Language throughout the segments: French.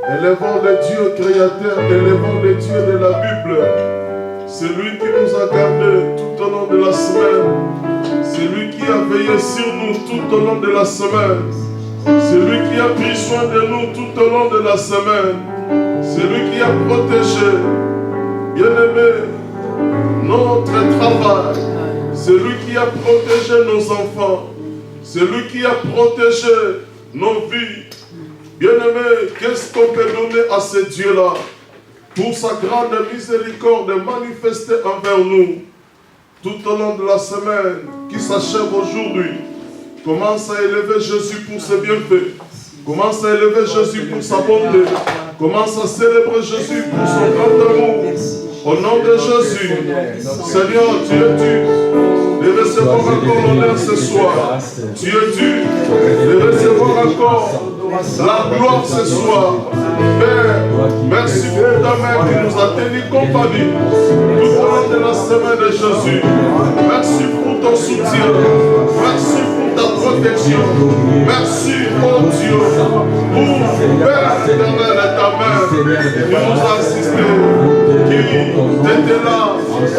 Élevons le Dieu créateur, élevons le Dieu de la Bible. C'est lui qui nous a gardés tout au long de la semaine. C'est lui qui a veillé sur nous tout au long de la semaine. C'est lui qui a pris soin de nous tout au long de la semaine. C'est lui qui a protégé, bien-aimé, notre travail. C'est lui qui a protégé nos enfants. C'est lui qui a protégé nos vies. Bien-aimé, qu'est-ce qu'on peut donner à ce Dieu-là pour sa grande miséricorde manifestée envers nous tout au long de la semaine qui s'achève aujourd'hui? Commence à élever Jésus pour ses bienfaits. Commence à élever Jésus pour sa bonté. Commence à célébrer Jésus pour son grand amour. Au nom de Jésus, Seigneur, tu es Dieu de recevoir encore l'honneur ce soir. Tu es Dieu de recevoir encore la gloire ce soir. Père, merci pour ta main qui nous a tenu compagnie tout au long de la semaine de Jésus. Merci pour ton soutien. Merci pour ta protection. Merci, oh Dieu, pour Père éternel et ta main qui nous a assistés, qui était là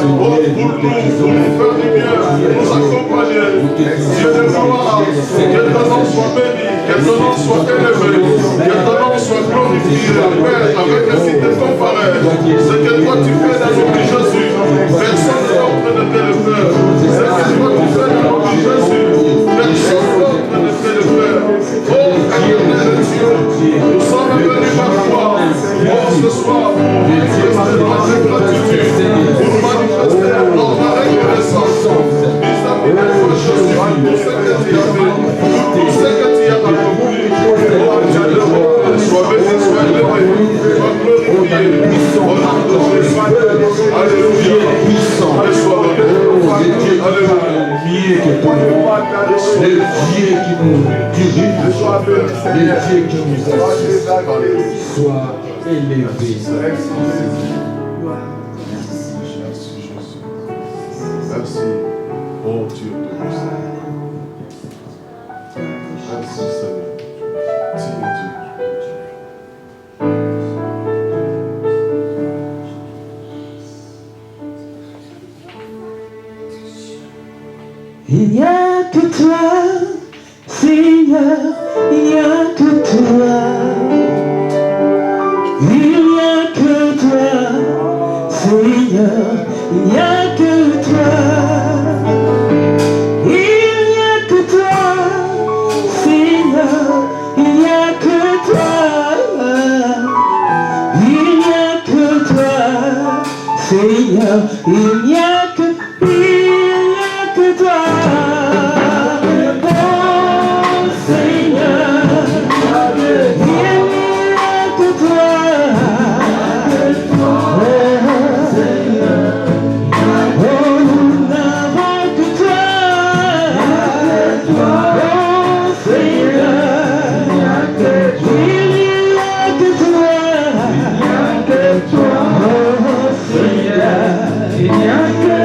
pour nous faire du bien, nous accompagner. Dieu de gloire, que ton nom soit béni, que ton nom soit élevé, que ton nom soit glorifié, Père, avec les filles de ton pareil. Ce que toi tu fais dans nos vies, Jésus, personne d'autre ne peut le faire. Ce que toi tu fais dans nos vies, Jésus, personne d'autre ne peut le faire. Oh, éternel Dieu, nous sommes venus par toi, oh, ce soir, pour manifester notre gratitude, pour manifester notre reconnaissance vis-à-vis de toi, Jésus, pour ce que tu as fait, pour ce que tu as accompli. Oh, Dieu de bonté, sois béni, sois élevé, sois glorifié. Au nom de Jésus, alléluia, et sois béni. Alléluia. Le Dieu qui nous dirige, le Dieu qui nous assiste, soit élevé. Merci Jésus. Merci, oh Dieu de nous. Merci Seigneur. Tu es Dieu. Il n'y a que toi, Seigneur, il n'y a que toi. Il n'y a que toi, Seigneur, il n'y a que toi. Il n'y a que toi, Seigneur. Seigneur, il n'y a que toi. Oh Seigneur, il n'y a que toi. Oh Seigneur, oh nous n'avons que toi. Oh Seigneur, il n'y a que toi. Oh Seigneur, il n'y a que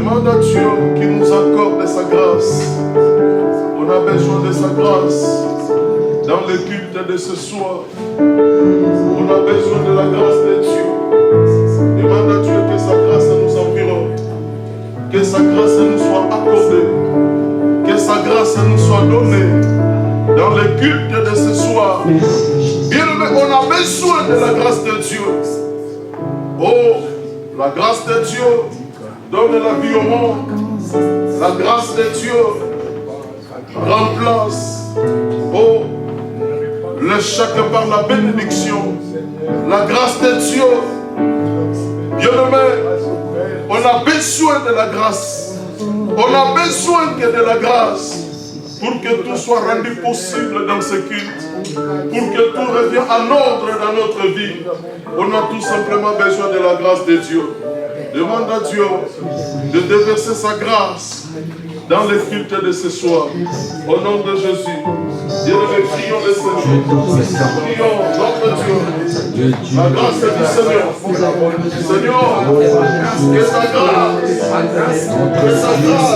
Demande à Dieu qu'il nous accorde sa grâce. On a besoin de sa grâce dans le culte de ce soir. On a besoin de la grâce de Dieu. Demande à Dieu que sa grâce nous environne, que sa grâce nous soit accordée, que sa grâce nous soit donnée dans le culte de ce soir. Bien-aimé, on a besoin de la grâce de Dieu. Oh, la grâce de Dieu donne la vie au monde. La grâce de Dieu remplace, oh, le chacun par la bénédiction. La grâce de Dieu, bien-aimé, on a besoin de la grâce. On a besoin que de la grâce pour que tout soit rendu possible dans ce culte, pour que tout revienne en ordre dans notre vie. On a tout simplement besoin de la grâce de Dieu. Demande à Dieu de déverser sa grâce dans le culte de ce soir. Au nom de Jésus. Bien-aimé, prions le Seigneur. Prions notre Dieu. La grâce du Seigneur. Seigneur, que sa grâce, que sa grâce,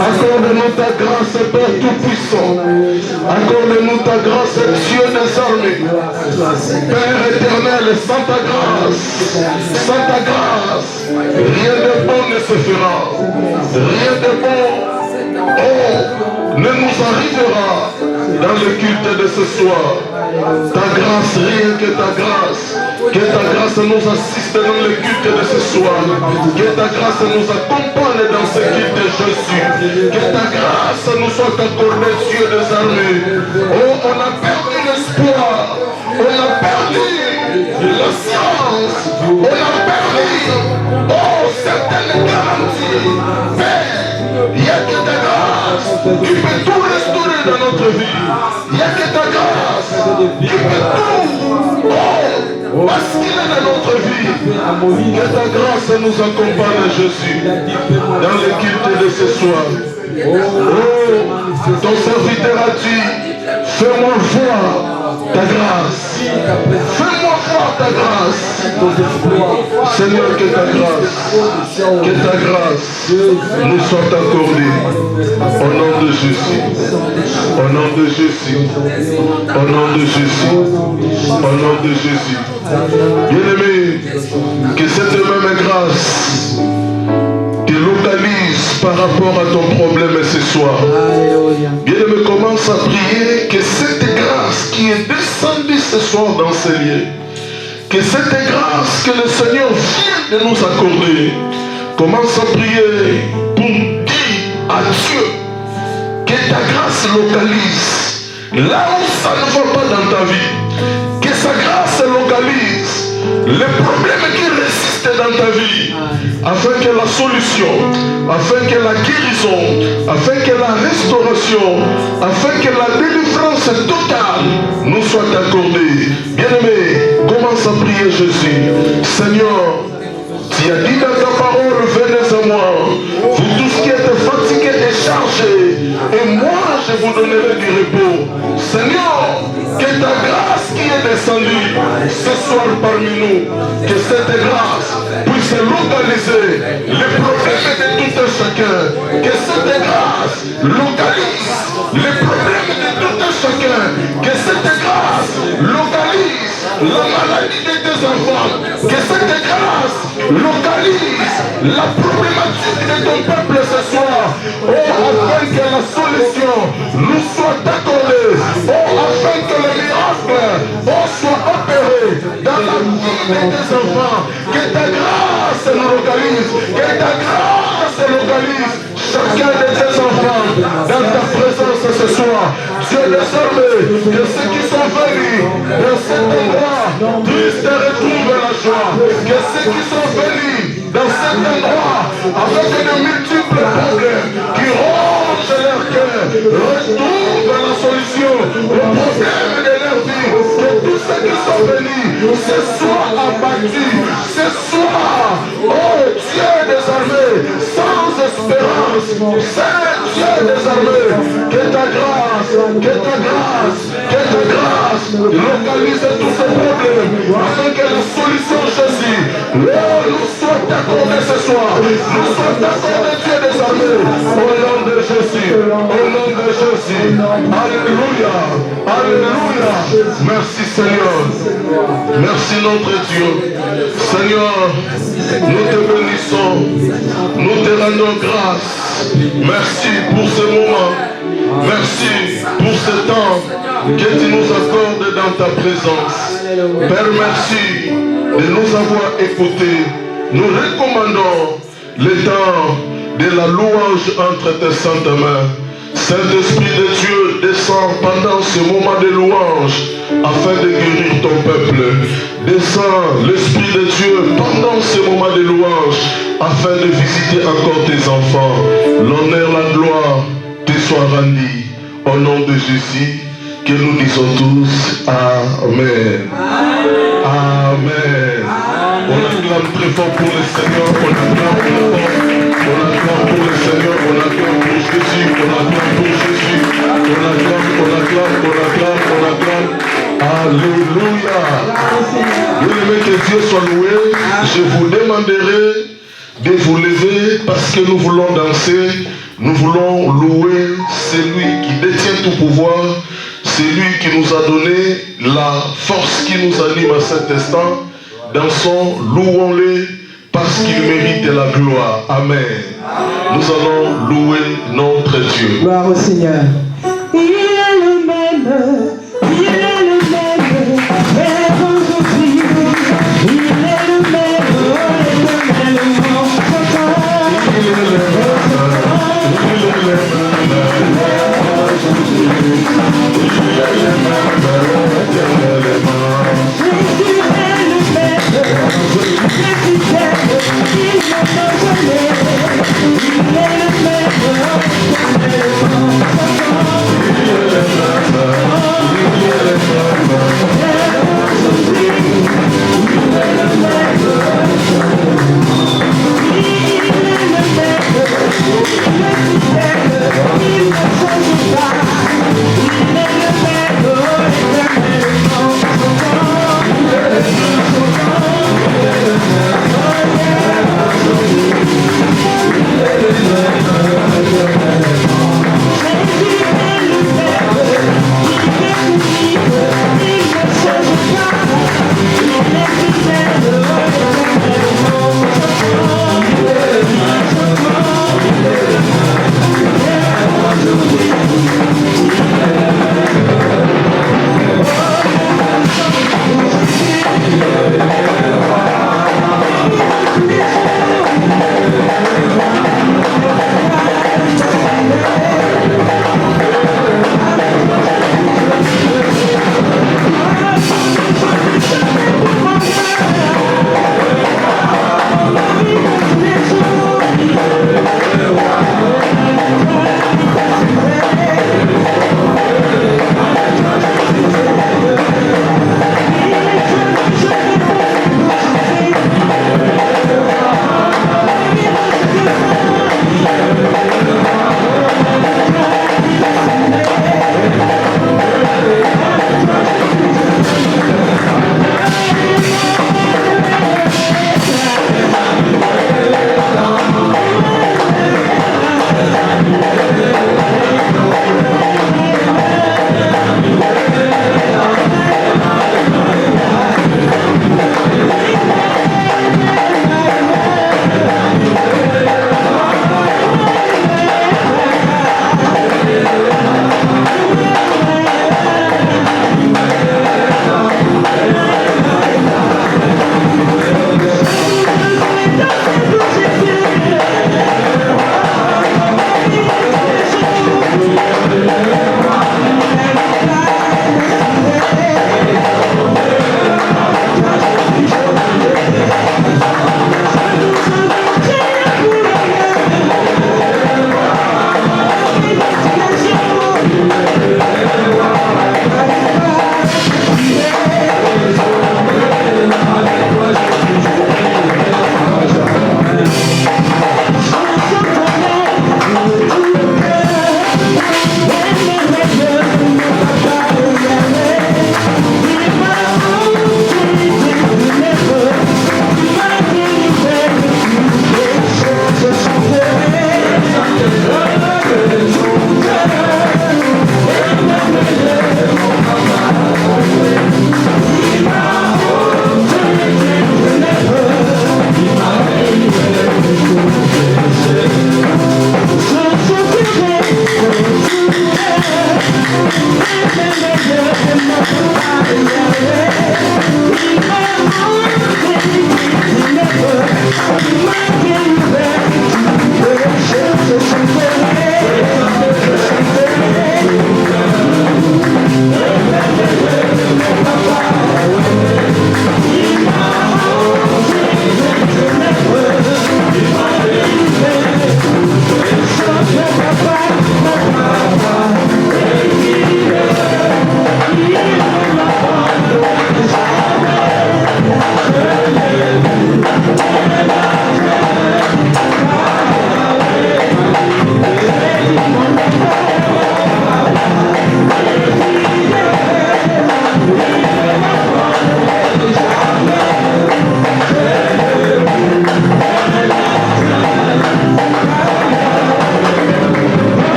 accorde-nous ta grâce, Père Tout-Puissant. Accorde-nous ta grâce, Dieu des armées. Père éternel, sans ta grâce, rien de bon ne se fera. Rien de bon, oh, ne nous arrivera dans le culte de ce soir. Ta grâce, rien que ta grâce nous assiste dans le culte de ce soir. Que ta grâce nous accompagne dans ce culte de Jésus. Que ta grâce nous soit accordée, Dieu des armées. Oh, on a perdu l'espoir. On a perdu la science. On a perdu, oh, certaines garanties. Mais il n'y a que ta grâce qui peut tout restaurer dans notre vie. Il n'y a que ta grâce qui peut tout, oh, basculer dans notre vie. Que ta grâce nous accompagne, Jésus, dans le culte de ce soir. Oh, ton serviteur a dit, fais-moi voir ta grâce. Fais-moi voir ta grâce. Seigneur, que ta grâce nous soit accordée. Au nom de Jésus. Au nom de Jésus. Au nom de Jésus. Au nom de Jésus. Bien-aimé, que cette même grâce te localise par rapport à ton problème ce soir. Bien-aimé, commence à prier que cette grâce qui est descendue ce soir dans ces lieux, que cette grâce que le Seigneur vient de nous accorder, commence à prier pour dire à Dieu que ta grâce localise là où ça ne va pas dans ta vie, que sa grâce localise les problèmes qui résistent dans ta vie, afin que la solution, afin que la guérison, afin que la restauration, afin que la délivrance totale nous soit accordée. Bien-aimé, commence à prier Jésus. Seigneur, tu as dit dans ta parole, venez à moi, vous tous qui êtes fatigués et chargés, et moi je vous donnerai du repos. Seigneur, que ta grâce qui est descendue ce soir parmi nous, que cette grâce puisse localiser les problèmes de tout un chacun, que cette grâce localise les problèmes de tout un chacun, que cette grâce localise la maladie de tes enfants, que cette grâce localise la problématique de ton peuple ce soir, afin que la solution nous soit accordée, afin que le miracle soit opéré dans la vie de tes enfants, que ta grâce nous localise, que ta grâce localise chacun de tes enfants dans ta présence ce soir. Dieu désormais, que ceux qui sont venus dans cet endroit puissent retrouver la joie, que ceux qui sont venus dans cet endroit avec de multiples problèmes qui rongent leur cœur retrouvent la solution aux problèmes de leur vie, que tous ceux qui sont venus se soient abattus, se Localise tous ces problèmes afin que la solution, Jésus, nous soit accordée ce soir. Nous soit accordée, Dieu des armées. Au nom de Jésus. Au nom de Jésus. Alléluia. Alléluia. Merci Seigneur. Merci notre Dieu. Seigneur, nous te bénissons. Nous te rendons grâce. Merci pour ce moment. Merci pour ce temps que tu nous accordes dans ta présence. Père, merci de nous avoir écoutés. Nous recommandons le temps de la louange entre tes saintes mains. Saint-Esprit de Dieu, descend pendant ce moment de louange afin de guérir ton peuple. Descends l'Esprit de Dieu pendant ce moment de louange afin de visiter encore tes enfants. L'honneur, la gloire te soit rendue au nom de Jésus, que nous disons tous Amen. Amen. On acclame très fort pour le Seigneur, on acclame très fort. On acclame pour le Seigneur, on acclame pour Jésus, on acclame pour Jésus, on acclame. Alléluia. Bien-aimé, que Dieu soit loué. Je vous demanderai de vous lever parce que nous voulons danser. Nous voulons louer celui qui détient tout pouvoir, celui qui nous a donné la force qui nous anime à cet instant. Dansons, louons-le parce qu'il mérite la gloire. Amen. Nous allons louer notre Dieu. Gloire au Seigneur. Il est le même, il est le même, et aujourd'hui, il est le même, il est le même. Il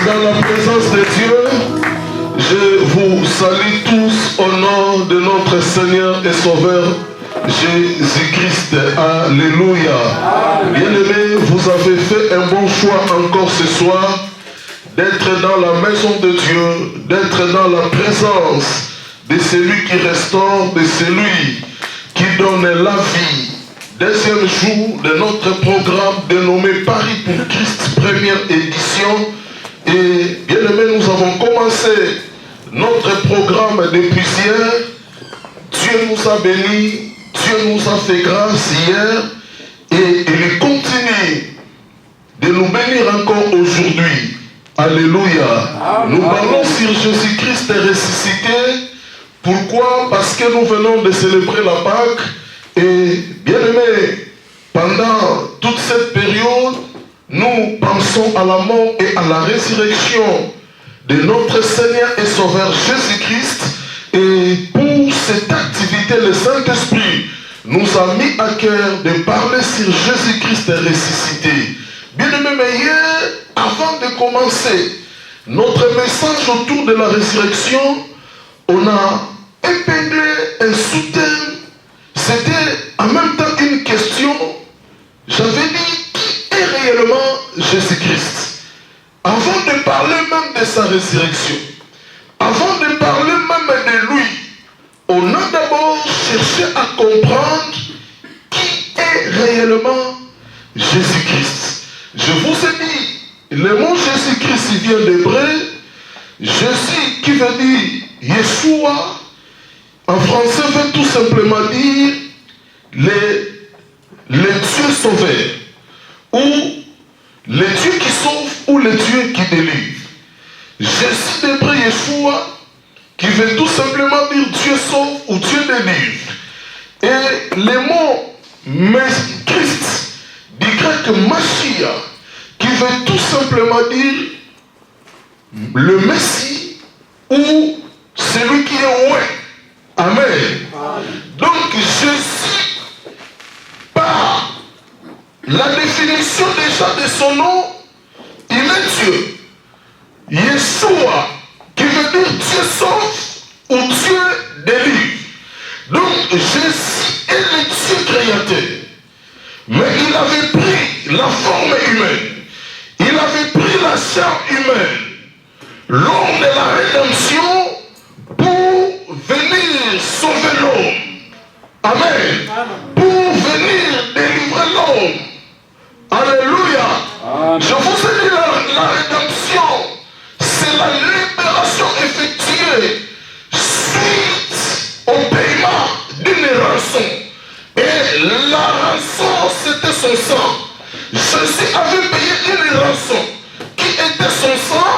Dans la présence de Dieu, je vous salue tous au nom de notre Seigneur et Sauveur Jésus-Christ. Alléluia. Bien-aimés, vous avez fait un bon choix encore ce soir d'être dans la maison de Dieu, d'être dans la présence de celui qui restaure, de celui qui donne la vie. Deuxième jour de notre programme dénommé Paris pour Christ, première édition. Et bien aimé, nous avons commencé notre programme depuis hier. Dieu nous a bénis, Dieu nous a fait grâce hier et il continue de nous bénir encore aujourd'hui. Alléluia. Nous parlons sur Jésus-Christ ressuscité. Pourquoi? Parce que nous venons de célébrer la Pâque et bien aimé, pendant toute cette période, nous pensons à la mort et à la résurrection de notre Seigneur et Sauveur Jésus-Christ. Et pour cette activité, le Saint-Esprit nous a mis à cœur de parler sur Jésus-Christ ressuscité. Bien-aimés, hier, avant de commencer notre message autour de la résurrection, on a épinglé un sous-thème. C'était en même temps une question. J'avais dit, qui est réellement Jésus-Christ? Avant de parler même de sa résurrection, avant de parler même de lui, on a d'abord cherché à comprendre qui est réellement Jésus-Christ. Je vous ai dit, le mot Jésus-Christ vient d'hébreu, Jésus qui veut dire Yeshua, en français veut tout simplement dire le Dieu sauveur, ou le Dieu qui sauve, ou le Dieu qui délivre. Jésus d'hébreu Yeshua, qui veut tout simplement dire Dieu sauve ou Dieu délivre. Et le mot Christ, du grec Machia, qui veut tout simplement dire le Messie ou celui qui est ouais. Amen. Donc Jésus, par la définition déjà de son nom, il est Dieu. Yeshua, qui veut dire Dieu sauve ou Dieu délivre. Donc Jésus est le Dieu créateur. Mais il avait pris la forme humaine. Il avait pris la chair humaine lors de la rédemption pour venir sauver l'homme. Amen. Pour venir délivrer l'homme. Alléluia. Je vous ai dit la rédemption, c'est la libération effectuée suite au paiement d'une rançon. Et la rançon, c'était son sang. Jésus avait payé une rançon qui était son sang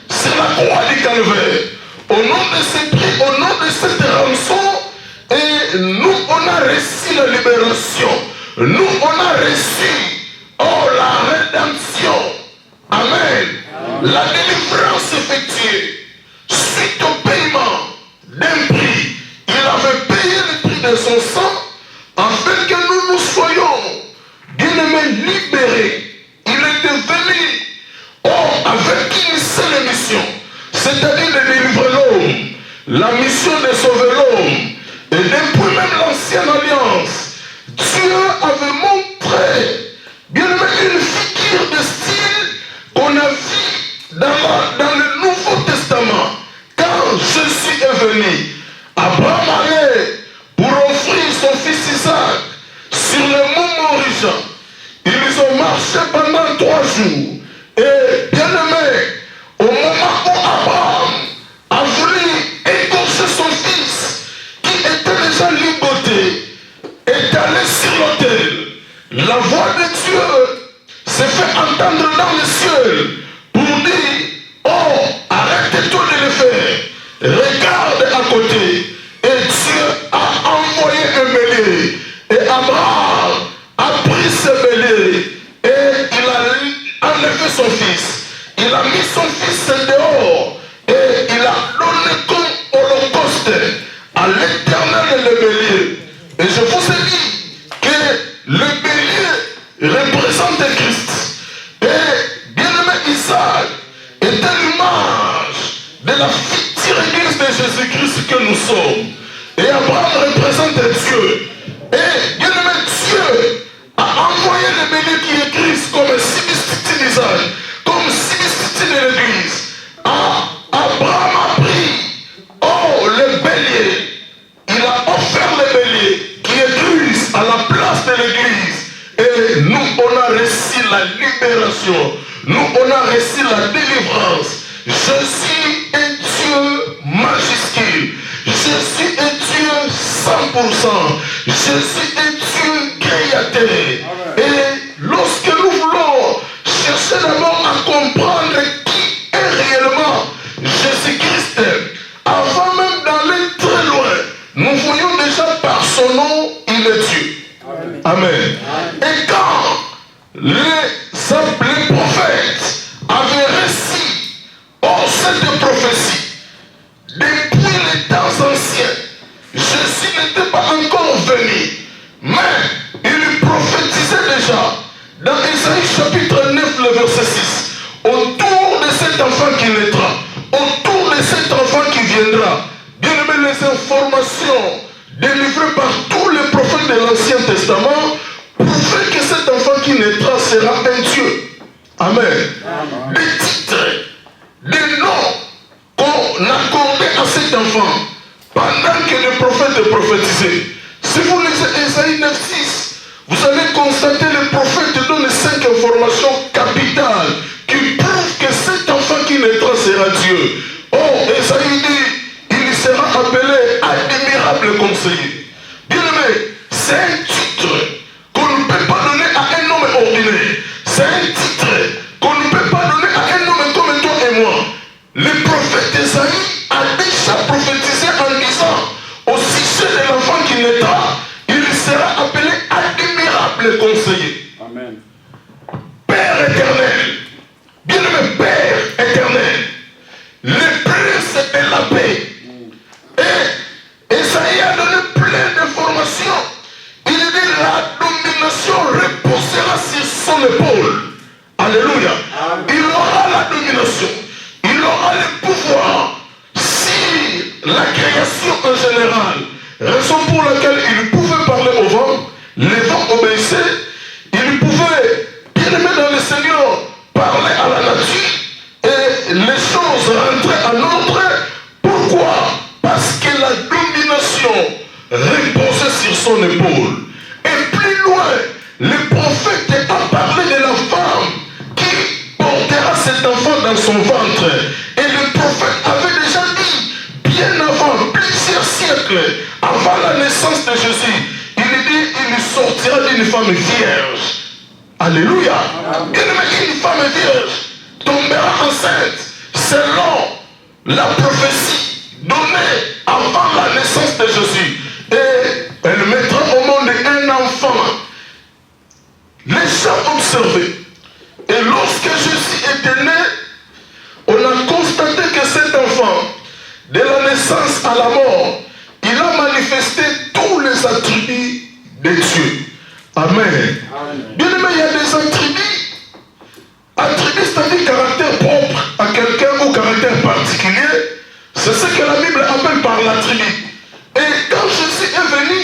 sur la croix du Calvaire. Au nom de ce prix, au nom de cette rançon, et nous, on a reçu la libération. Nous, on a reçu, la rédemption. Amen. La délivrance effectuée suite au paiement d'un prix. Il avait payé le prix de son sang afin que nous soyons bien-aimés libérés. Il était venu avec une seule mission, c'est-à-dire de délivrer l'homme, la mission de sauver l'homme. Et depuis même l'ancienne alliance, Dieu avait montré bien-aimé une figure de style qu'on a vu dans le Nouveau Testament. Quand Jésus est venu, Abraham allait pour offrir son fils Isaac sur le mont Moriah. Ils ont marché pendant 3 jours. Et bien aimé, au moment où Abraham a voulu égorger son fils, qui était déjà ligoté, est allé sur l'autel. La voix de Dieu s'est fait entendre dans le ciel pour dire, oh, arrête-toi de le faire. Regarde à côté. Et Dieu a envoyé un bélier. Et Abraham a pris ce bélier et il a enlevé son fils. Il a mis son fils dehors et il a donné comme holocauste à l'Éternel le bélier. Et je vous ai dit que le bélier représente Christ. Et bien-aimé Isaac était l'image de la future église de Jésus-Christ que nous sommes. Et Abraham représente Dieu. Et bien-aimé Dieu a envoyé le bélier qui est Christ comme substitut d'Isaac, comme substitut de l'église. Abraham a pris, le bélier. Il a offert le bélier qui est Christ à la place de l'église. Et nous, on a reçu la libération. Nous, on a reçu la délivrance. Jésus est Dieu majuscule. Jésus est Dieu 100%. Jésus est Dieu créateur. Et lorsque nous voulons chercher d'abord à comprendre qui est réellement Jésus-Christ, avant même d'aller très loin, nous voyons déjà par son nom, il est Dieu. Amen. Et quand les prophètes avaient reçu cette prophétie, depuis les temps anciens, Jésus n'était pas encore venu, mais il prophétisait déjà dans Isaïe chapitre 9, le verset 6, autour de cet enfant qui naîtra, autour de cet enfant qui viendra. Bien aimé, les informations délivrées par tous les prophètes de l'Ancien Testament prouvaient que cet enfant qui naîtra sera un Dieu. Amen. Des titres, des noms qu'on accordait à cet enfant pendant que les prophètes prophétisaient. Si vous lisez Isaïe 9, 6, vous allez constater les prophètes donnent 5 informations capitales qui prouvent que cet enfant qui naîtra sera Dieu. Isaïe dit, il sera appelé admirable conseiller. Bien aimé, c'est un titre qu'on ne peut pas donner à un homme ordinaire. C'est un titre qu'on ne peut pas donner à un homme comme toi et moi. Le prophète Isaïe a déjà prophétisé en disant, au sujet de l'enfant qui naîtra, il sera appelé admirable conseiller. Amen. Père éternel, bien-aimé Père éternel, le prince de la paix. Et Isaïe a donné plein d'informations. Il dit la domination reposera sur son épaule. Alléluia. Il aura la domination. Il aura le pouvoir sur la création en général. Raison pour laquelle il pouvait parler au vent. Les vents obéissaient. Il pouvait bien cet enfant dans son ventre. Et le prophète avait déjà dit, bien avant, plusieurs siècles, avant la naissance de Jésus, il dit, il sortira d'une femme vierge. Alléluia. Une femme vierge tombera enceinte selon la prophétie donnée avant la naissance de Jésus. Et elle mettra au monde un enfant. Les gens observaient. Et lorsque Jésus était né, on a constaté que cet enfant, de la naissance à la mort, il a manifesté tous les attributs de Dieu. Amen. Bien aimé, il y a des attributs. Attributs, c'est-à-dire caractère propre à quelqu'un ou caractère particulier. C'est ce que la Bible appelle par l'attribut. Et quand Jésus est venu,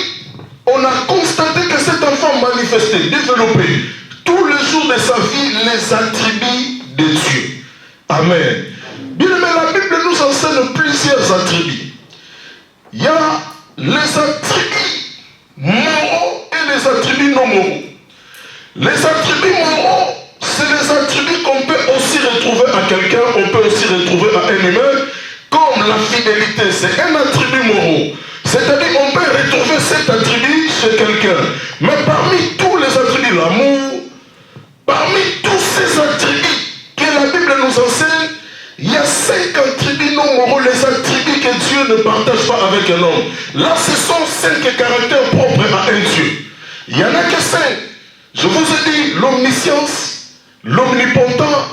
on a constaté que cet enfant manifestait, développait tous les jours de sa vie les attributs de Dieu. Amen. Bien aimé, la Bible nous enseigne plusieurs attributs. Il y a les attributs moraux et les attributs non moraux. Les attributs moraux, c'est les attributs qu'on peut aussi retrouver à quelqu'un, on peut aussi retrouver à un humain, comme la fidélité, c'est un attribut moral. C'est-à-dire qu'on peut retrouver cet attribut chez quelqu'un. Mais parmi tous les attributs, l'amour, parmi tous ces attributs que la Bible nous enseigne, il y a 5 attributs non moraux, les attributs que Dieu ne partage pas avec un homme. Là, ce sont 5 caractères propres à un Dieu. Il n'y en a que 5. Je vous ai dit l'omniscience, l'omnipotent,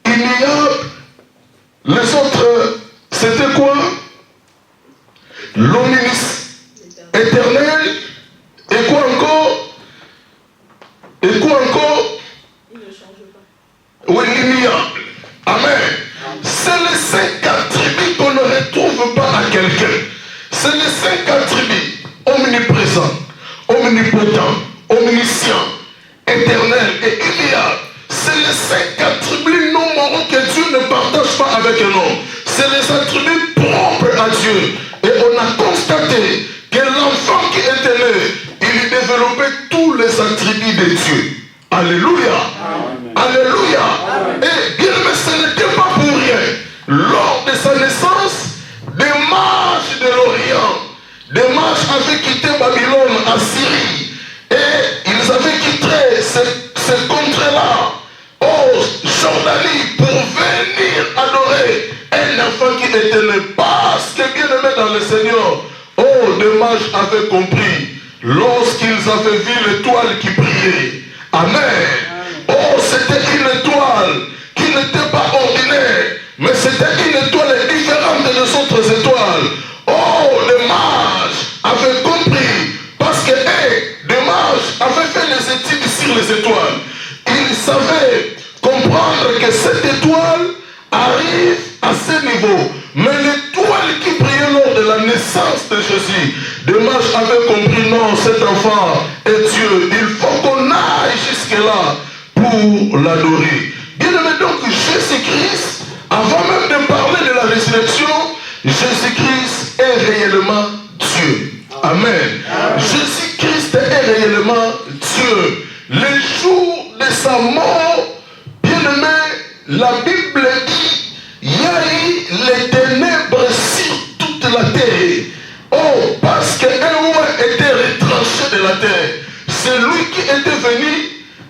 ignoble. Les autres, c'était quoi? L'omniscience éternel. Et quoi encore? Et quoi encore? Il ne change pas. Oui, l'ignoble. Amen. C'est les 5 attributs qu'on ne retrouve pas à quelqu'un. C'est les 5 attributs. Omniprésent, omnipotent, omniscient, éternel et ignoble. C'est les 5 attributs non moraux que Dieu ne partage pas avec un homme. C'est les attributs propres à Dieu. Et on a constaté que l'enfant qui était né, il développait tous les attributs de Dieu. Alléluia. Amen. Alléluia. Amen. Et bien, mais ce n'était pas pour rien. Lors de sa naissance, des mages de l'Orient, des mages avaient quitté Babylone à Syrie. Et ils avaient quitté ce contrée-là, Jordanie, pour venir adorer un enfant qui était né. Parce que bien aimé dans le Seigneur, les mages avaient compris lorsqu'ils avaient vu l'étoile qui brillait. Amen. C'était une étoile qui n'était pas ordinaire, mais c'était une étoile différente des autres étoiles. Les mages avaient compris, parce que les mages avaient fait les études sur les étoiles. Ils savaient comprendre que cette étoile arrive à ce niveau. Mais l'étoile qui brillait lors de la naissance de Jésus, les mages avaient compris, non, cet enfant est Dieu. Il faut qu'on aille jusque-là pour l'adorer. Bien aimé, donc Jésus-Christ, avant même de parler de la résurrection, Jésus-Christ est réellement Dieu. Amen. Jésus-Christ est réellement Dieu. Le jour de sa mort, bien aimé, la Bible dit, il y a eu les ténèbres sur toute la terre. Parce qu'un roi était retranché de la terre. C'est lui qui était venu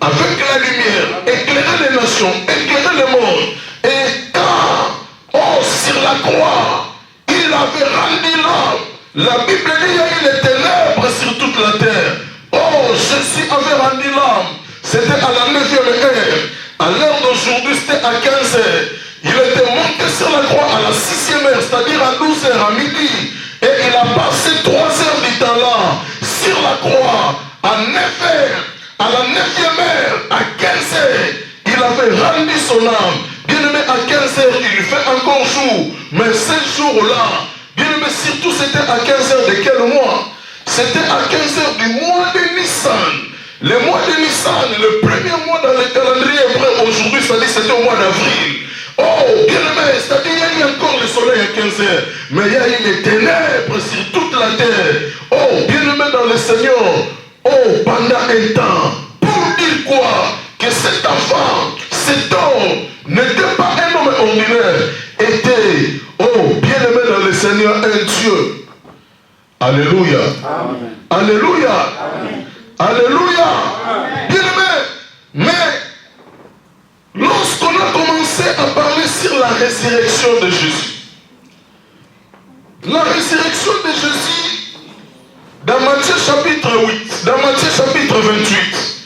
avec la lumière, éclairer les nations, éclairer le monde. Et quand, sur la croix, il avait rendu l'âme. La Bible dit, il y a eu les ténèbres sur toute la terre. Jésus avait rendu l'âme. C'était à la 9e heure. À l'heure d'aujourd'hui, c'était à 15 heures. Il était monté sur la croix à la 6e heure, c'est-à-dire à 12 heures, à midi. Et il a passé 3 heures du temps là, sur la croix, à 9 heures, à la 9e heure, à 15 heures. Il avait rendu son âme. Bien aimé, à 15 heures, il fait encore jour. Mais ce jour-là, bien aimé, surtout c'était à 15 heures de quel mois? C'était à 15 heures du mois de Nissan. Le mois de Nissan, le premier mois dans le calendrier hébreu aujourd'hui, c'est-à-dire c'était au mois d'avril. Bien aimé, c'est-à-dire il y a eu encore le soleil à 15 heures, mais il y a eu les ténèbres sur toute la terre. Bien aimé dans le Seigneur, pendant un temps, pour dire quoi? Que cet enfant, cet homme, n'était pas un homme ordinaire, était, oh, bien-aimé dans le Seigneur, un Dieu. Alléluia. Amen. Alléluia. Amen. Alléluia. Bien-aimé, mais lorsqu'on a commencé à parler sur la résurrection de Jésus, la résurrection de Jésus, dans Matthieu chapitre 8, dans Matthieu chapitre 28,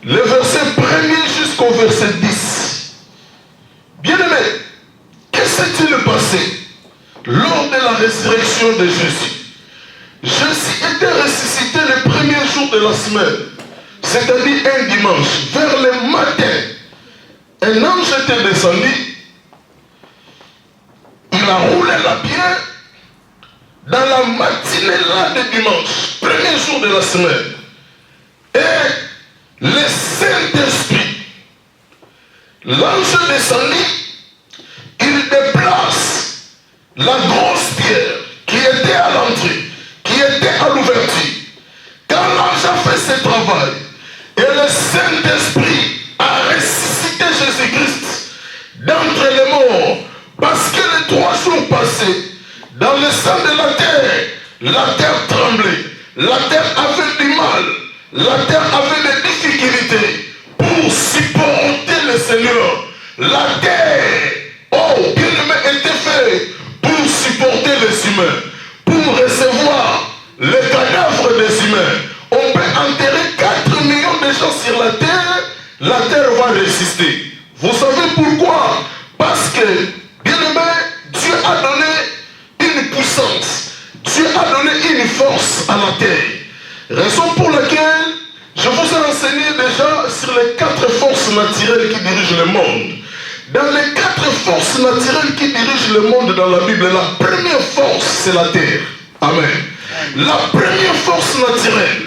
le verset 1er jusqu'au verset 10. Bien-aimé, qu'est-ce qui s'est passé lors de la résurrection de Jésus? Jésus était ressuscité le premier jour de la semaine, c'est-à-dire un dimanche, vers le matin. Un ange était descendu, il a roulé la pierre dans la matinée là de dimanche, premier jour de la semaine. Et le Saint-Esprit, l'ange descendu, il déplace la grosse pierre qui était à l'entrée, qui était à l'ouverture. Quand l'ange a fait ce travail, et le Saint-Esprit a ressuscité Jésus-Christ d'entre les morts, parce que les 3 jours passés, dans le sein de la terre tremblait, la terre avait du mal, la terre avait des difficultés pour supporter le Seigneur. La terre, oh, bien-aimé, était faite pour supporter les humains, pour recevoir les cadavres des humains. On peut enterrer 4 millions de gens sur la terre va résister. Vous savez pourquoi? Parce que, bien-aimé, Dieu a donné une puissance, Dieu a donné une force à la terre. Raison pour laquelle je vous ai enseigné déjà sur les 4 forces naturelles qui dirigent le monde. Dans les 4 forces naturelles qui dirigent le monde dans la Bible, la première force, c'est la terre. Amen. La première force naturelle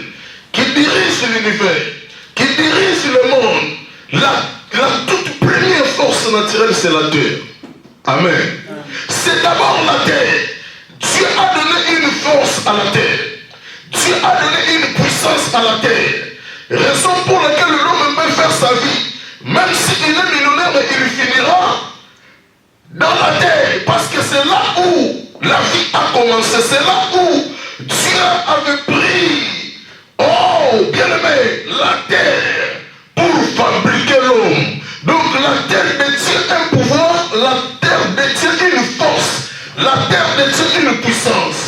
qui dirige l'univers, qui dirige le monde, la toute première force naturelle, c'est la terre. Amen. C'est d'abord la terre. Dieu a donné une force à la terre. Dieu a donné une puissance à la terre. Raison pour laquelle l'homme peut faire sa vie, même s'il est millionnaire, il finira dans la terre. Parce que c'est là où la vie a commencé. C'est là où Dieu avait pris, oh, bien-aimé, la terre pour fabriquer l'homme. Donc la terre détient un pouvoir, la terre détient une force, la terre détient une puissance.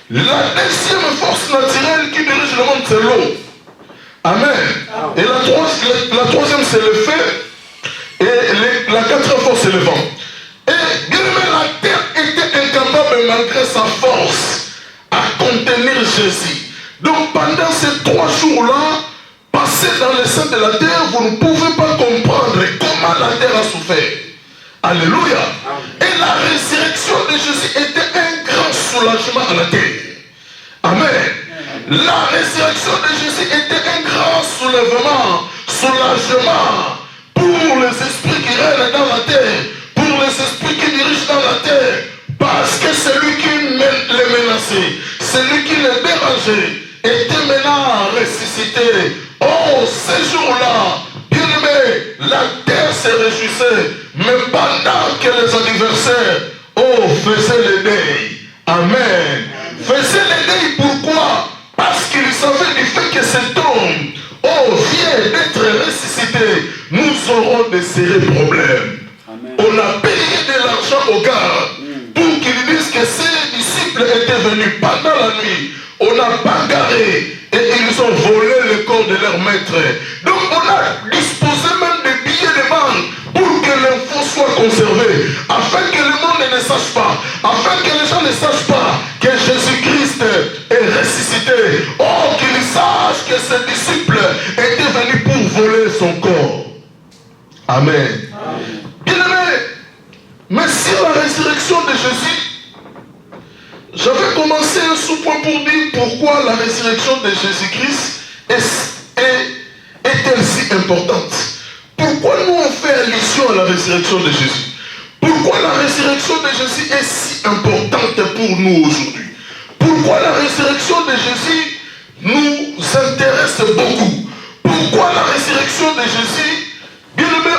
La deuxième force naturelle qui dirige le monde, c'est l'eau. Amen. Et la troisième, c'est le feu. Et la quatrième force, c'est le vent. Et bien aimé, la terre était incapable, malgré sa force, à contenir Jésus. Donc pendant ces 3 jours-là, passés dans le sein de la terre, vous ne pouvez pas comprendre comment la terre a souffert. Alléluia. Et la résurrection de Jésus était un grand soulagement à la terre. Amen. La résurrection de Jésus était un grand soulagement pour les esprits qui règnent dans la terre, pour les esprits qui dirigent dans la terre, parce que celui qui les menaçait, celui qui les dérangeait, était maintenant ressuscité. Oh, ces jours-là, bien aimé, la terre se réjouissait, mais pendant que les adversaires, oh, faisaient le deuil. Amen. Faisaient le deuil, pourquoi? Parce qu'ils savaient du fait que cet homme, oh, vient d'être ressuscité, nous aurons de sérieux problèmes. Amen. On a payé de l'argent au gars pour qu'ils disent que ses disciples étaient venus pendant la nuit. On a bagarré et ils ont volé le corps de leur maître. Donc on a disposé même des billets de banque pour que l'info soit conservée, afin que le monde ne sache pas, afin que les gens ne sachent pas que Jésus-Christ est ressuscité. Oh, qu'ils sachent que ses disciples étaient venus pour voler son corps. Amen. Bien aimé, mais sur la résurrection de Jésus, j'avais commencé un sous-point pour dire pourquoi la résurrection de Jésus-Christ est-elle si importante. Pourquoi nous on fait allusion à la résurrection de Jésus? Pourquoi la résurrection de Jésus est si importante pour nous aujourd'hui? Pourquoi la résurrection de Jésus nous intéresse beaucoup? Pourquoi la résurrection de Jésus, bien aimé,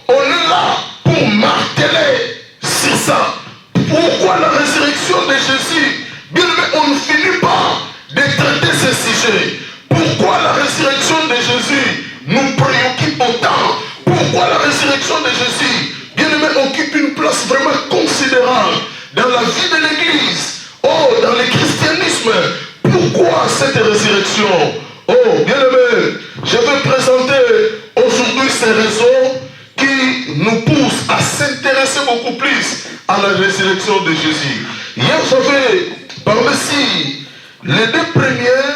on est là pour marteler sur ça. Pourquoi la résurrection de Jésus? Bien aimé, on ne finit pas de traiter ce sujet. Pourquoi la résurrection de Jésus nous préoccupe autant? Pourquoi la résurrection de Jésus, bien aimé, occupe une place vraiment considérable dans la vie de l'Église, dans le christianisme? Pourquoi cette résurrection? Bien aimé, je vais présenter aujourd'hui ces raisons qui nous poussent à s'intéresser beaucoup plus à la résurrection de Jésus. Hier, j'avais parlé ici les deux premiers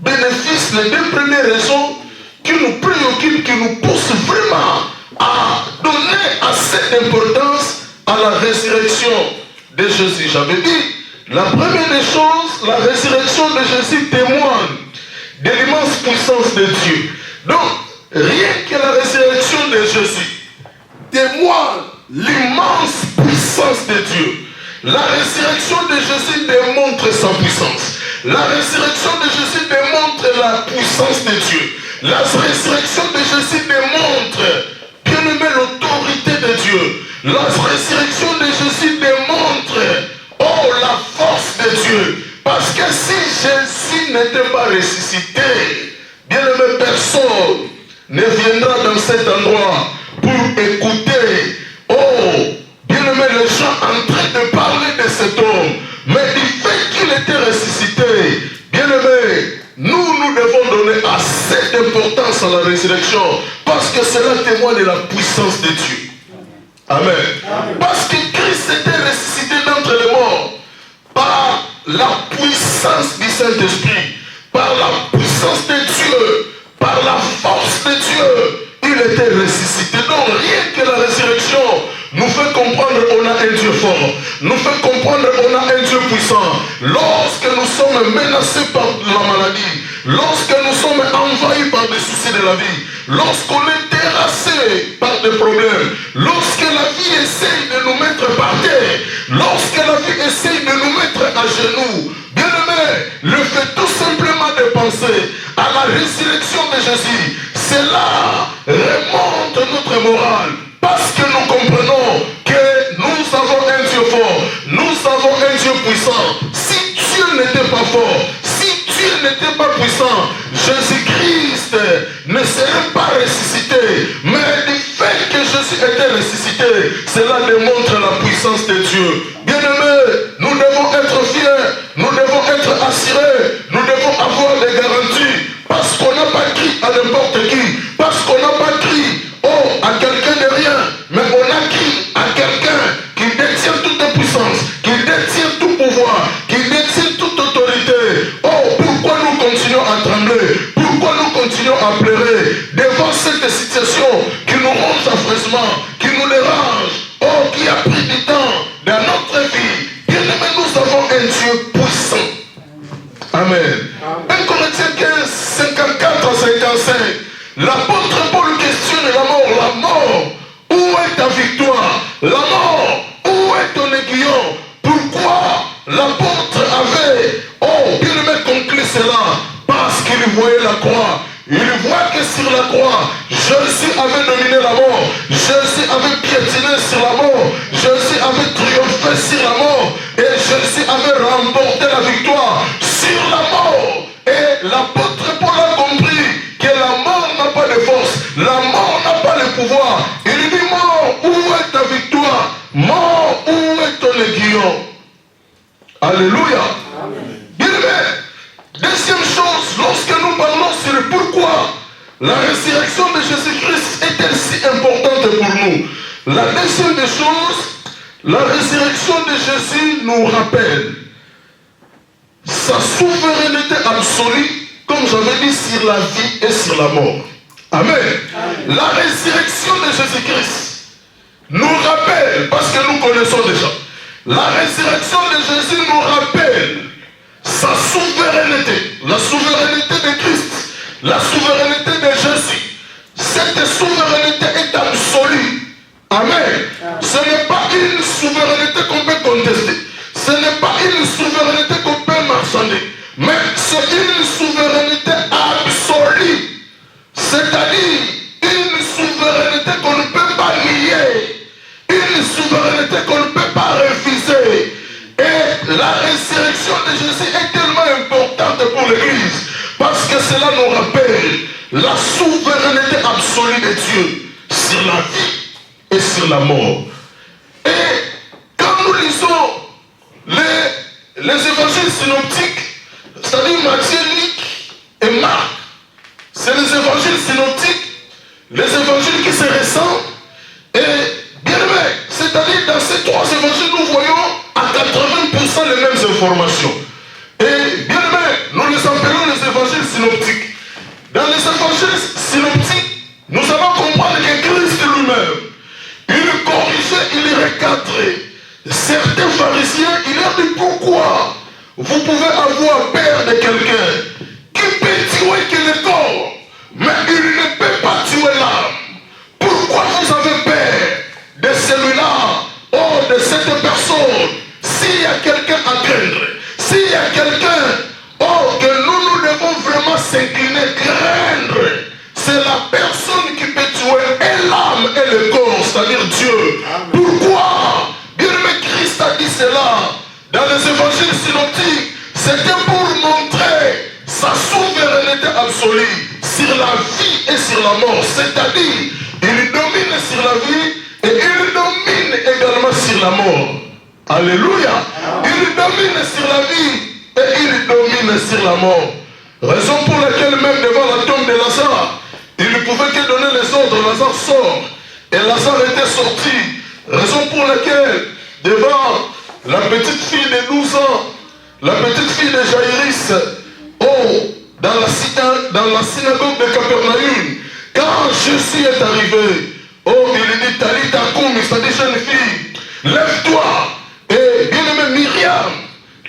bénéfices, les deux premières raisons qui nous préoccupent, qui nous poussent vraiment à donner assez d'importance à la résurrection de Jésus. J'avais dit, la première des choses, la résurrection de Jésus témoigne de l'immense puissance de Dieu. Donc, rien que la résurrection de Jésus témoigne l'immense puissance de Dieu. La résurrection de Jésus démontre sa puissance. La résurrection de Jésus démontre la puissance de Dieu. La résurrection de Jésus démontre, bien aimé, l'autorité de Dieu. La résurrection de Jésus démontre, la force de Dieu. Parce que si Jésus n'était pas ressuscité, bien aimé, personne ne viendra dans cet endroit pour écouter, bien aimé, les gens en train de parler de cet homme. Mais du fait qu'il était ressuscité, bien aimé, nous devons donner assez d'importance à la résurrection, parce que cela témoigne de la puissance de Dieu. Amen. Parce que Christ était ressuscité d'entre les morts par la puissance du Saint-Esprit, par la puissance de Dieu, par la force de Dieu. Il était ressuscité. Donc rien que la résurrection nous fait comprendre qu'on a un Dieu fort, nous fait comprendre qu'on a un Dieu puissant. Lorsque nous sommes menacés par la maladie, lorsque nous sommes envahis par des soucis de la vie, lorsqu'on est terrassé par des problèmes, lorsque la vie essaye de nous mettre par terre, lorsque la vie essaye de nous mettre à genoux, bien aimé, le fait tout simplement de penser à la résurrection de Jésus, cela remonte notre morale. Parce que nous comprenons que nous avons un Dieu fort, nous avons un Dieu puissant. Si Dieu n'était pas fort, si Dieu n'était pas puissant, Jésus-Christ ne serait pas ressuscité. Mais du fait que Jésus était ressuscité, cela démontre la puissance de Dieu. Bien aimés, nous devons être fiers, nous devons être assurés, nous devons avoir des garanties. Parce qu'on n'a pas crié à n'importe qui, parce qu'on n'a pas crié à quelqu'un de rien, mais on a crié à quelqu'un qui détient toute puissance, qui détient tout pouvoir, qui détient toute autorité. Pourquoi nous continuons à trembler? Pourquoi nous continuons à pleurer devant cette situation qui nous ronge affreusement, qui nous dérange, qui a pris du temps dans notre vie? Bien aimé, nous avons un Dieu puissant. Amen. 1 Corinthiens 15, 54 à 55. L'apôtre Paul questionne la mort. La mort, où est ta victoire? La mort, où est ton aiguillon? Pourquoi l'apôtre avait, bien aimé, conclu cela? Parce qu'il voyait la croix. Il voit que sur la croix, Jésus avait dominé la mort. Jésus avait piétiné sur la mort. Jésus avait triomphé sur la mort. Et Jésus avait remporté la victoire sur la mort. Et l'apôtre Paul a compris que la mort n'a pas de force. La mort n'a pas de pouvoir. Il dit, mort, où est ta victoire? Mort, où est ton aiguillon? Alléluia. Bien aimé. Deuxième chose, lorsque nous parlons sur pourquoi la résurrection de Jésus-Christ est-elle si importante pour nous, la deuxième des choses, la résurrection de Jésus nous rappelle sa souveraineté absolue, comme j'avais dit, sur la vie et sur la mort. Amen. La résurrection de Jésus-Christ nous rappelle, parce que nous connaissons déjà, la résurrection de Jésus nous rappelle sa souveraineté, la souveraineté de Christ, la souveraineté de Jésus. Cette souveraineté est absolue. Amen. Ce n'est pas une souveraineté qu'on peut contester. Ce n'est pas une souveraineté qu'on peut marchander. Mais c'est une souveraineté absolue. C'est-à-dire une souveraineté cela nous rappelle la souveraineté absolue de Dieu sur la vie et sur la mort. Et quand nous lisons les évangiles synoptiques, c'est-à-dire Matthieu, Luc et Marc, c'est les évangiles synoptiques, les évangiles qui se ressemblent. Et bien aimé, c'est-à-dire dans ces trois évangiles, nous voyons à 80% les mêmes informations. Et bien aimé, nous les appelons les évangiles synoptiques. Dans les évangiles synoptiques, nous allons comprendre que Christ lui-même, il corrigeait, il recadrait certains pharisiens. Il a dit pourquoi vous pouvez avoir peur de quelqu'un qui peut tuer que le corps, mais il ne peut pas tuer l'âme. Pourquoi vous avez peur de celui-là, oh, de cette personne? S'il y a quelqu'un à craindre, s'il y a quelqu'un, oh, que nous devons vraiment s'incliner, craindre, c'est la personne qui peut tuer et l'âme et le corps, c'est-à-dire Dieu. Pourquoi? Bien aimé, Christ a dit cela dans les évangiles synoptiques. C'était pour montrer sa souveraineté absolue sur la vie et sur la mort. C'est-à-dire, il domine sur la vie et il domine également sur la mort. Alléluia. Il domine sur la vie et il domine sur la mort. Raison pour laquelle même devant la tombe de Lazare, il ne pouvait que donner les ordres. Lazare sort. Et Lazare était sorti. Raison pour laquelle devant la petite fille de 12 ans, la petite fille de Jaïris, oh, dans la synagogue de Capernaum, quand Jésus est arrivé, oh, il dit Talita Koum, c'est-à-dire jeune fille, lève-toi. Et bien aimé Myriam,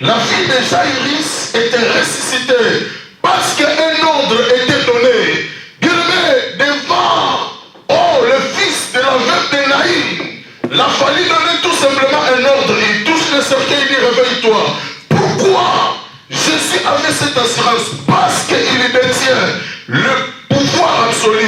la fille de Jaïris, était ressuscitée parce qu'un ordre était donné. Bien aimé, devant, oh, le fils de la veuve de Naïm, il a fallu donner tout simplement un ordre. Il touche le cercueil, il dit réveille-toi. Pourquoi Jésus avait cette assurance? Parce qu'il détient le pouvoir absolu.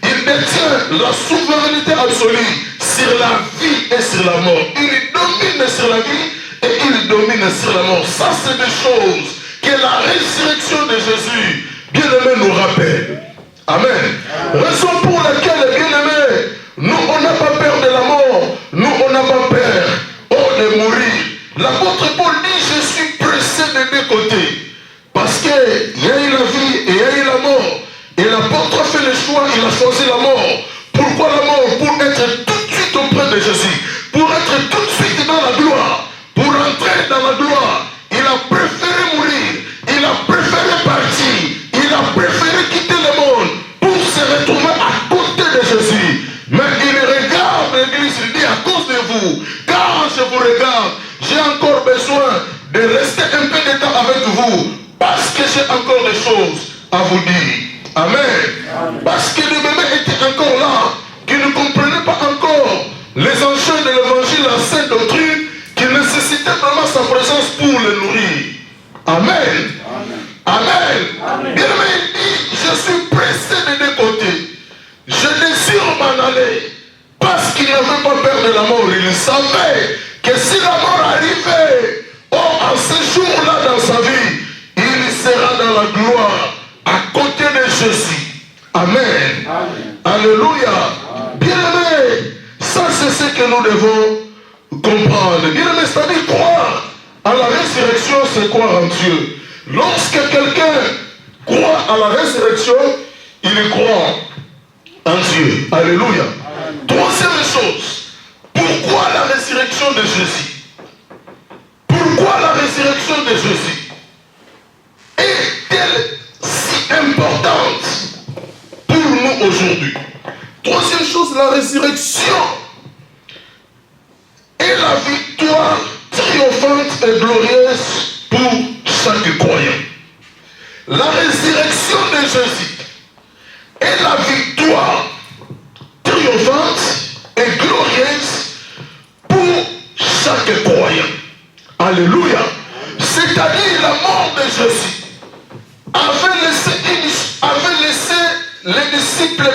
Il détient la souveraineté absolue sur la vie et sur la mort. Il domine sur la vie et il domine sur la mort. Ça, c'est des choses que la résurrection de Jésus, bien aimé, nous rappelle. Amen. Raison pour laquelle, bien aimé, nous, on n'a pas peur de la mort. Nous, on n'a pas peur, oh, de mourir. L'apôtre Paul dit, je suis pressé des deux côtés. Parce qu'il y a eu la vie et il y a eu la mort. Et l'apôtre a fait le choix, il a choisi la mort. Pourquoi la mort? Pour être tout de suite auprès de Jésus. Pour être tout de suite dans la gloire. Pour entrer dans la gloire. Il a préféré mourir. Il a préféré partir. Il a préféré quitter le monde pour se retrouver à côté de Jésus. Mais il regarde l'église, il dit à cause de vous, quand je vous regarde, j'ai encore besoin de rester un peu de temps avec vous, parce que j'ai encore des choses à vous dire. Amen. Parce que le bébé était encore là, qui ne comprenait pas encore les enjeux de l'évangile, la sainte doctrine, qui nécessitait vraiment sa présence pour le nourrir. Amen. Amen. Bien aimé, il dit, je suis pressé des deux côtés. Je désire m'en aller parce qu'il n'avait pas peur de la mort. Il savait que si la mort arrivait, oh, en ce jour-là dans sa vie, il sera dans la gloire à côté de Jésus. Amen. Amen. Alléluia. Bien aimé, ça c'est ce que nous devons comprendre. Bien aimé, c'est-à-dire croire à la résurrection, c'est croire en Dieu. Lorsque quelqu'un croit à la résurrection, il croit en Dieu. Alléluia. Troisième chose, pourquoi la résurrection de Jésus? Pourquoi la résurrection de Jésus est-elle si importante pour nous aujourd'hui? Troisième chose, la résurrection est la victoire triomphante et glorieuse pour chaque croyant. La résurrection de Jésus est la victoire triomphante et glorieuse pour chaque croyant. Alléluia. C'est-à-dire la mort de Jésus avait laissé les disciples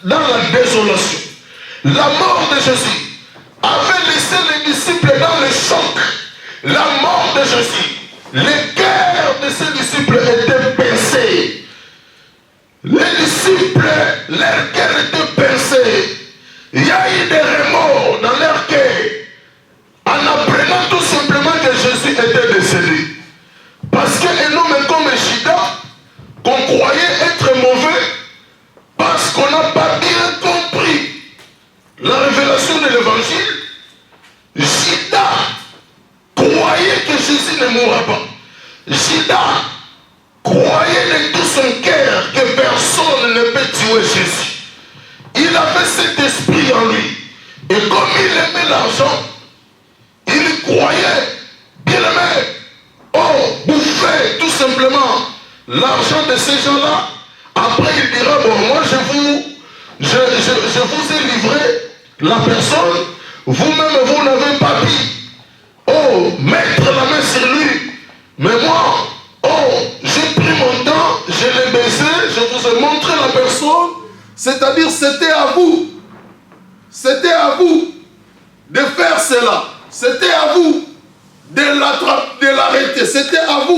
dans la désolation. La mort de Jésus avait laissé les disciples dans le choc. La mort de Jésus, les cœurs de ses disciples étaient pincés. Les disciples, leur cœur était pincé. Il y a eu des remords dans leur cœur en apprenant tout simplement que Jésus était décédé. Parce qu'un homme comme Judas, qu'on croyait être mauvais, parce qu'on n'a pas bien compris la révélation de l'évangile, Judas croyait que Jésus ne mourra pas. Judas croyait de tout son cœur que personne ne peut tuer Jésus. Il avait cet esprit en lui. Et comme il aimait l'argent, il croyait, bien aimé, bouffer tout simplement l'argent de ces gens-là. Après il dira, bon, moi je vous ai livré la personne, vous-même vous n'avez pas dit, mettre la main sur lui. Mais moi, j'ai pris mon temps, je l'ai baisé, je vous ai montré la personne. C'est-à-dire, c'était à vous. C'était à vous de faire cela. C'était à vous de l'arrêter. C'était